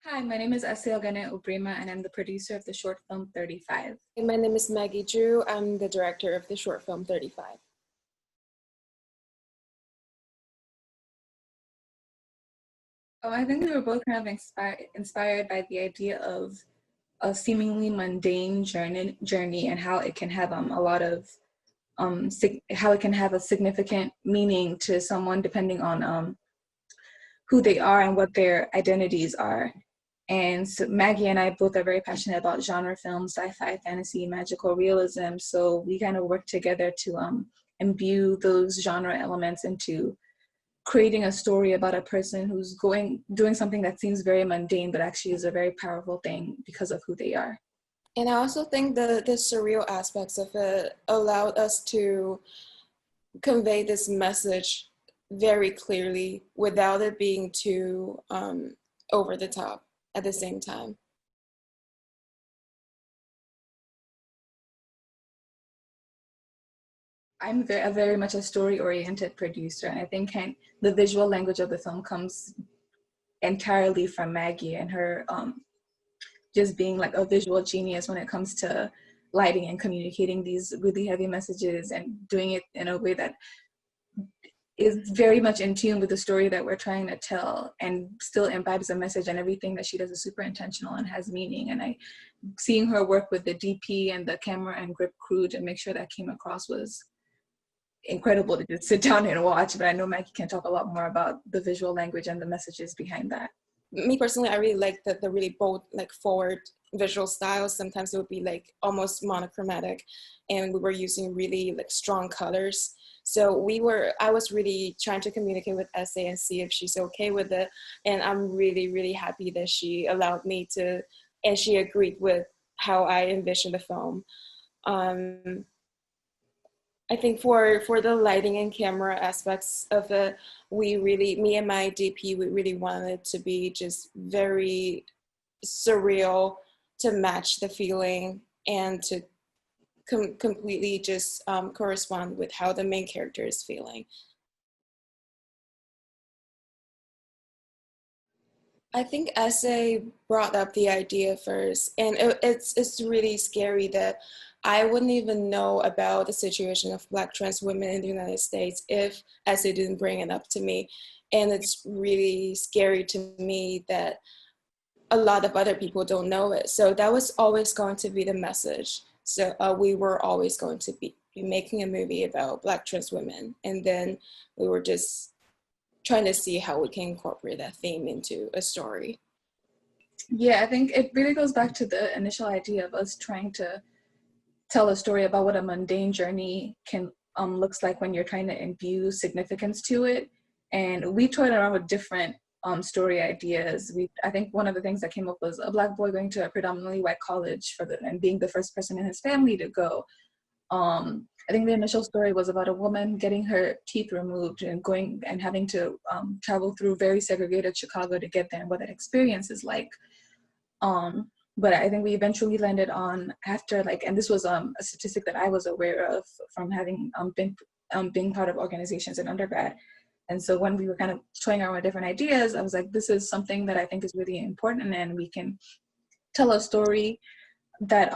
Hi, my name is Asielgane Obrima, and I'm the producer of the short film 35. And my name is Maggie Drew. I'm the director of the short film 35. Oh, I think we were both kind of inspired by the idea of a seemingly mundane journey and how it can have a lot of how it can have a significant meaning to someone depending on who they are and what their identities are. And so Maggie and I both are very passionate about genre films, sci-fi, fantasy, magical realism. So we kind of work together to imbue those genre elements into creating a story about a person who's doing something that seems very mundane, but actually is a very powerful thing because of who they are. And I also think the surreal aspects of it allowed us to convey this message very clearly without it being too over the top at the same time. I'm very much a story-oriented producer, and I think the visual language of the film comes entirely from Maggie and her just being like a visual genius when it comes to lighting and communicating these really heavy messages and doing it in a way that is very much in tune with the story that we're trying to tell and still imbibes a message, and everything that she does is super intentional and has meaning. And seeing her work with the DP and the camera and grip crew to make sure that came across was incredible to just sit down and watch. But I know Maggie can talk a lot more about the visual language and the messages behind that. Me personally, I really like the really bold, like forward visual styles. Sometimes it would be like almost monochromatic, and we were using really like strong colors. So I was really trying to communicate with SA and see if she's okay with it. And I'm really, really happy that she allowed me to, and she agreed with how I envisioned the film. I think for the lighting and camera aspects of it, me and my DP, we really wanted it to be just very surreal to match the feeling and to completely just correspond with how the main character is feeling. I think SA brought up the idea first, and it's really scary that I wouldn't even know about the situation of Black trans women in the United States if SA didn't bring it up to me. And it's really scary to me that a lot of other people don't know it. So that was always going to be the message. So we were always going to be making a movie about Black trans women. And then we were just trying to see how we can incorporate that theme into a story. Yeah, I think it really goes back to the initial idea of us trying to tell a story about what a mundane journey can looks like when you're trying to imbue significance to it. And we toyed around with different story ideas. I think one of the things that came up was a Black boy going to a predominantly white college and being the first person in his family to go. I think the initial story was about a woman getting her teeth removed and going and having to travel through very segregated Chicago to get there, and what that experience is like. But I think we eventually landed on and this was a statistic that I was aware of from having been being part of organizations in undergrad. And so when we were kind of toying around with different ideas, I was like, this is something that I think is really important, and we can tell a story that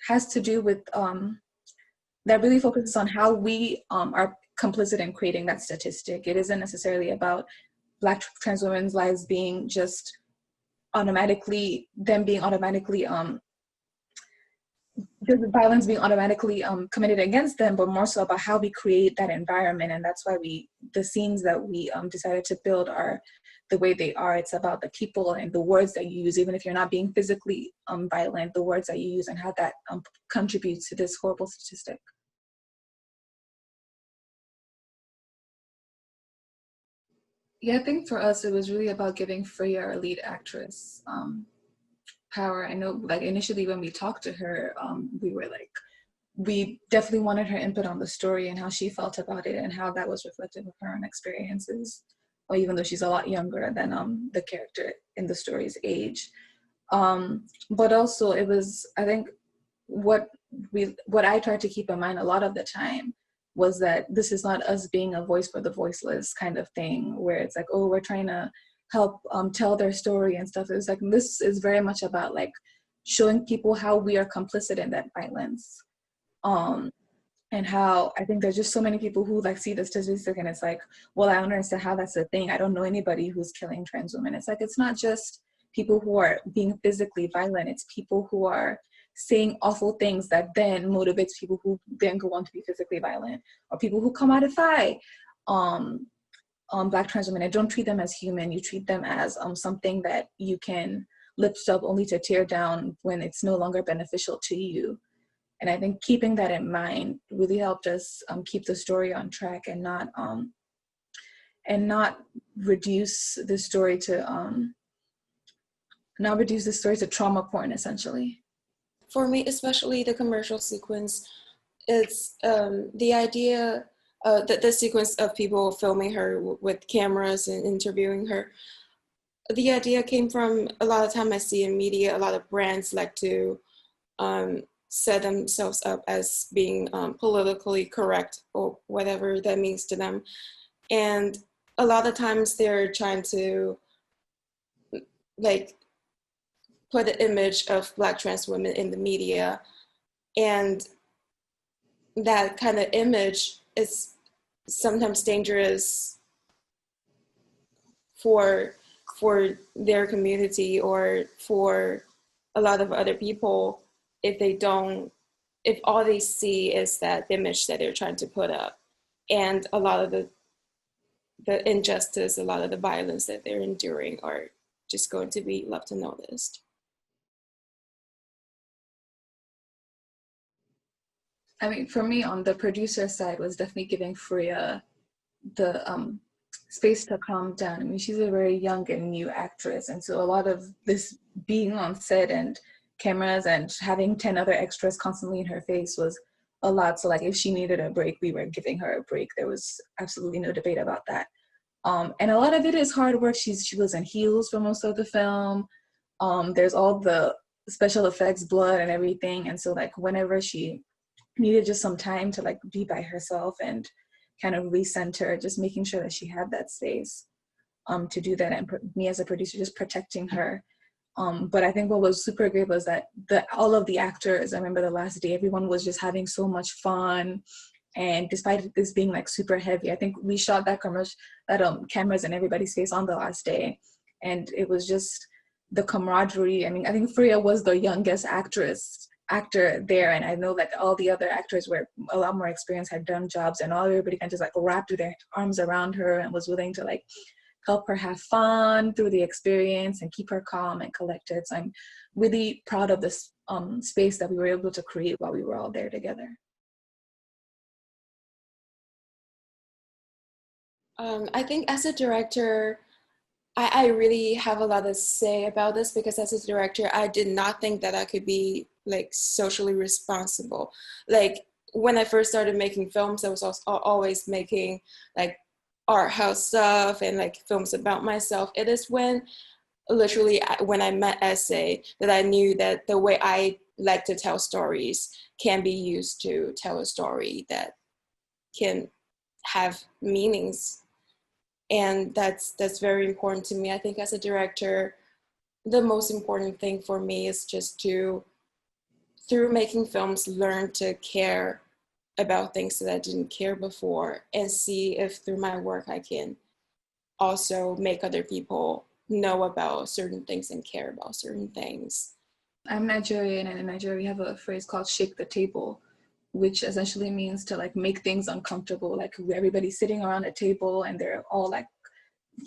has to do with that really focuses on how we are complicit in creating that statistic. It isn't necessarily about Black trans women's lives being just automatically just violence being automatically committed against them, but more so about how we create that environment. And that's why the scenes that we decided to build are the way they are. It's about the people and the words that you use, even if you're not being physically violent, the words that you use and how that contributes to this horrible statistic. Yeah, I think for us, it was really about giving Freya, our lead actress, power. I know, like, initially when we talked to her, we definitely wanted her input on the story and how she felt about it and how that was reflective of her own experiences, or even though she's a lot younger than the character in the story's age. But also it was, I think, what I tried to keep in mind a lot of the time was that this is not us being a voice for the voiceless kind of thing, where it's like, oh, we're trying to help tell their story and stuff. It was like, this is very much about like showing people how we are complicit in that violence. And how I think there's just so many people who like see the statistic and it's like, well, I don't understand how that's a thing. I don't know anybody who's killing trans women. It's like, it's not just people who are being physically violent. It's people who are saying awful things that then motivates people who then go on to be physically violent, or people who commodify Black trans women and don't treat them as human. You treat them as something that you can lift up only to tear down when it's no longer beneficial to you. And I think keeping that in mind really helped us keep the story on track and not reduce the story to trauma porn, essentially. For me, especially the commercial sequence, it's the idea that the sequence of people filming her with cameras and interviewing her. The idea came from a lot of time I see in media, a lot of brands like to set themselves up as being politically correct or whatever that means to them. And a lot of times they're trying to like put an image of Black trans women in the media. And that kind of image is sometimes dangerous for their community or for a lot of other people if all they see is that image that they're trying to put up, and a lot of the injustice, a lot of the violence that they're enduring are just going to be left unnoticed. I mean, for me, on the producer side, was definitely giving Freya the space to calm down. I mean, she's a very young and new actress, and so a lot of this being on set and cameras and having 10 other extras constantly in her face was a lot. So like, if she needed a break, we were giving her a break. There was absolutely no debate about that. And a lot of it is hard work. She was in heels for most of the film. There's all the special effects, blood and everything. And so like, whenever she needed just some time to like be by herself and kind of recenter, just making sure that she had that space to do that, and me as a producer just protecting her. But I think what was super great was that all of the actors, I remember the last day, everyone was just having so much fun. And despite this being like super heavy, I think we shot that cameras in everybody's face on the last day. And it was just the camaraderie. I mean, I think Freya was the youngest actor there. And I know that all the other actors were a lot more experienced, had done jobs, and everybody kind of just like wrapped their arms around her and was willing to like help her have fun through the experience and keep her calm and collected. So I'm really proud of this space that we were able to create while we were all there together. I think as a director, I really have a lot to say about this, because as a director, I did not think that I could be like socially responsible. Like when I first started making films, I was always making like art house stuff and like films about myself. It is when I met Essay that I knew that the way I like to tell stories can be used to tell a story that can have meanings. And that's very important to me. I think as a director, the most important thing for me is just to, through making films, learn to care about things that I didn't care before, and see if through my work I can also make other people know about certain things and care about certain things. I'm Nigerian, and in Nigeria we have a phrase called shake the table, which essentially means to like make things uncomfortable. Like everybody's sitting around a table and they're all like,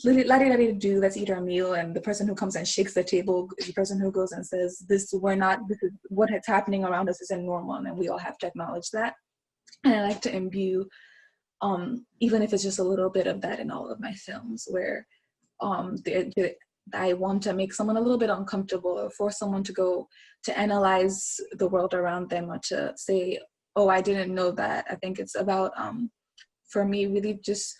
la-di-da-di do, let's eat our meal. And the person who comes and shakes the table is the person who goes and says, this is what is happening around us isn't normal, and we all have to acknowledge that. And I like to imbue, even if it's just a little bit of that in all of my films, where I want to make someone a little bit uncomfortable, or force someone to go to analyze the world around them, or to say, oh, I didn't know that. I think it's about, for me, really just,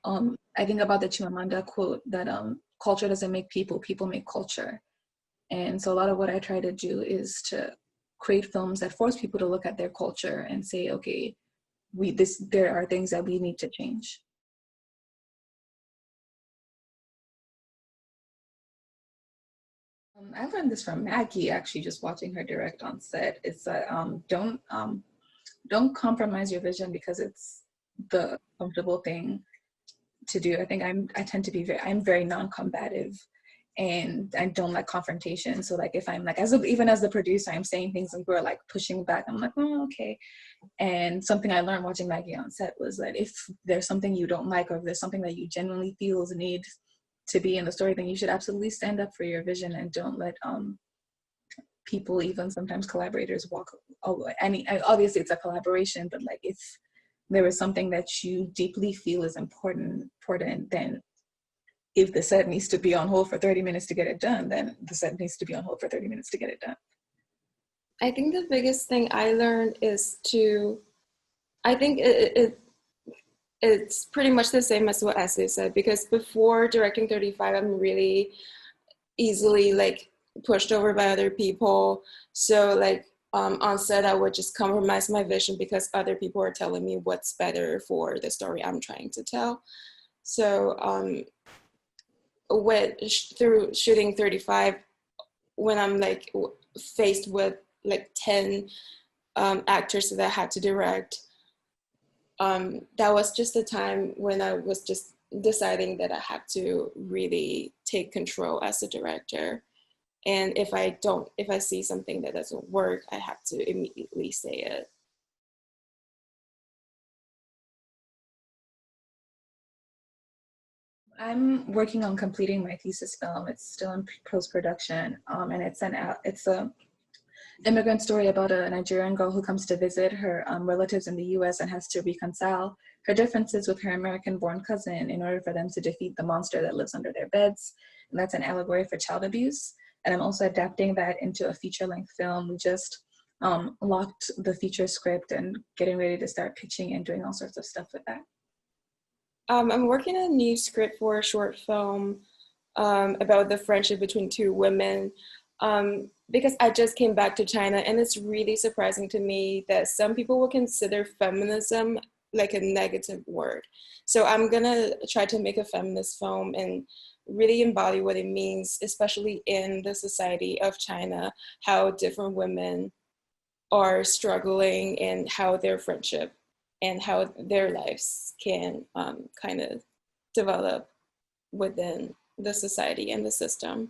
I think about the Chimamanda quote that culture doesn't make people, people make culture. And so a lot of what I try to do is to create films that force people to look at their culture and say, okay, there are things that we need to change. I learned this from Maggie, actually, just watching her direct on set. It's that don't compromise your vision because it's the comfortable thing to do. I think I tend to be I'm very non-combative, and I don't like confrontation. So like if I'm like even as the producer, I'm saying things and we're like pushing back, I'm like, oh, okay. And something I learned watching Maggie on set was that if there's something you don't like, or if there's something that you genuinely feels need to be in the story, then you should absolutely stand up for your vision and don't let people, even sometimes collaborators, walk away. Obviously it's a collaboration, but like if there is something that you deeply feel is important, then if the set needs to be on hold for 30 minutes to get it done, then the set needs to be on hold for 30 minutes to get it done. I think the biggest thing I learned is I think it's pretty much the same as what Ashley said, because before directing 35, I'm really easily like pushed over by other people. So like on set, I would just compromise my vision because other people are telling me what's better for the story I'm trying to tell. So through shooting 35, when I'm like faced with like 10 actors that I had to direct, that was just the time when I was just deciding that I had to really take control as a director. And if I see something that doesn't work, I have to immediately say it. I'm working on completing my thesis film. It's still in post-production, and it's a immigrant story about a Nigerian girl who comes to visit her relatives in the US and has to reconcile her differences with her American-born cousin in order for them to defeat the monster that lives under their beds. And that's an allegory for child abuse. And I'm also adapting that into a feature-length film. We just locked the feature script and getting ready to start pitching and doing all sorts of stuff with that. I'm working on a new script for a short film about the friendship between two women, because I just came back to China, and it's really surprising to me that some people will consider feminism like a negative word. So I'm gonna try to make a feminist film and really embody what it means, especially in the society of China, how different women are struggling and how their friendship and how their lives can kind of develop within the society and the system.